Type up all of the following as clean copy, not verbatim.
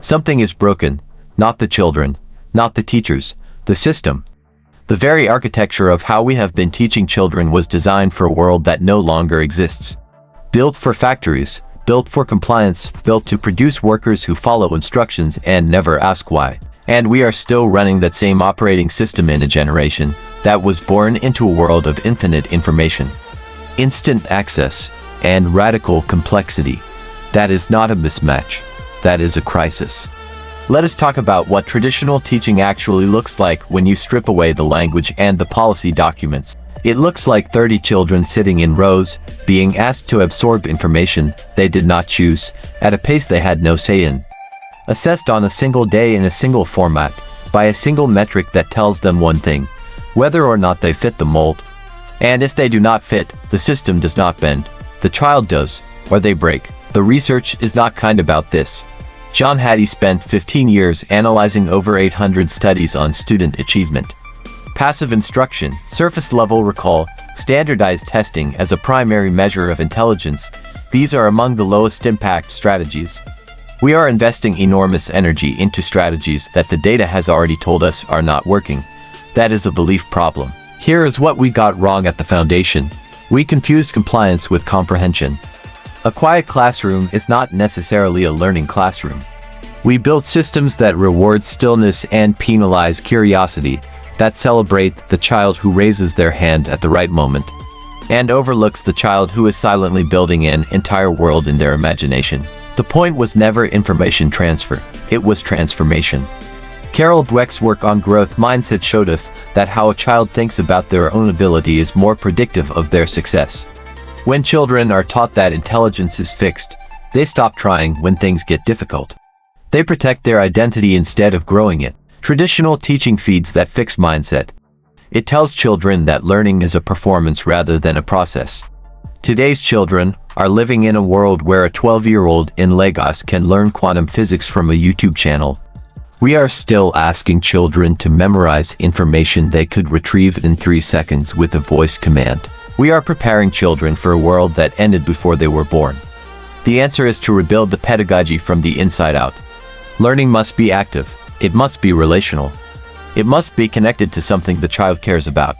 Something is broken, not the children, not the teachers, the system. The very architecture of how we have been teaching children was designed for a world that no longer exists. Built for factories, built for compliance, built to produce workers who follow instructions and never ask why. And we are still running that same operating system in a generation that was born into a world of infinite information, instant access, and radical complexity. That is not a mismatch. That is a crisis. Let us talk about what traditional teaching actually looks like when you strip away the language and the policy documents. It looks like 30 children sitting in rows, being asked to absorb information they did not choose, at a pace they had no say in. Assessed on a single day in a single format, by a single metric that tells them one thing: whether or not they fit the mold. And if they do not fit, the system does not bend. The child does, or they break. The research is not kind about this. John Hattie spent 15 years analyzing over 800 studies on student achievement. Passive instruction, surface-level recall, standardized testing as a primary measure of intelligence, these are among the lowest impact strategies. We are investing enormous energy into strategies that the data has already told us are not working. That is a belief problem. Here is what we got wrong at the foundation. We confused compliance with comprehension. A quiet classroom is not necessarily a learning classroom. We built systems that reward stillness and penalize curiosity, that celebrate the child who raises their hand at the right moment, and overlooks the child who is silently building an entire world in their imagination. The point was never information transfer, it was transformation. Carol Dweck's work on growth mindset showed us that how a child thinks about their own ability is more predictive of their success. When children are taught that intelligence is fixed, they stop trying when things get difficult. They protect their identity instead of growing it. Traditional teaching feeds that fixed mindset. It tells children that learning is a performance rather than a process. Today's children are living in a world where a 12-year-old in Lagos can learn quantum physics from a YouTube channel. We are still asking children to memorize information they could retrieve in 3 seconds with a voice command. We are preparing children for a world that ended before they were born. The answer is to rebuild the pedagogy from the inside out. Learning must be active. It must be relational. It must be connected to something the child cares about.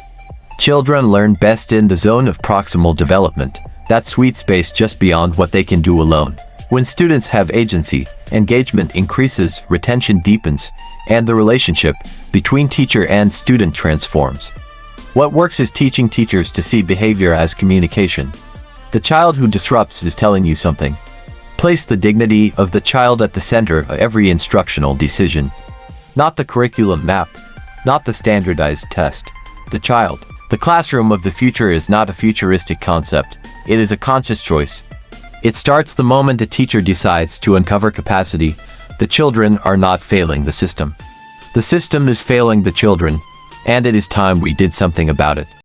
Children learn best in the zone of proximal development, that sweet space just beyond what they can do alone. When students have agency, engagement increases, retention deepens, and the relationship between teacher and student transforms. What works is teaching teachers to see behavior as communication. The child who disrupts is telling you something. Place the dignity of the child at the center of every instructional decision. Not the curriculum map, not the standardized test. The child. The classroom of the future is not a futuristic concept. It is a conscious choice. It starts the moment a teacher decides to uncover capacity. The children are not failing the system. The system is failing the children, and it is time we did something about it.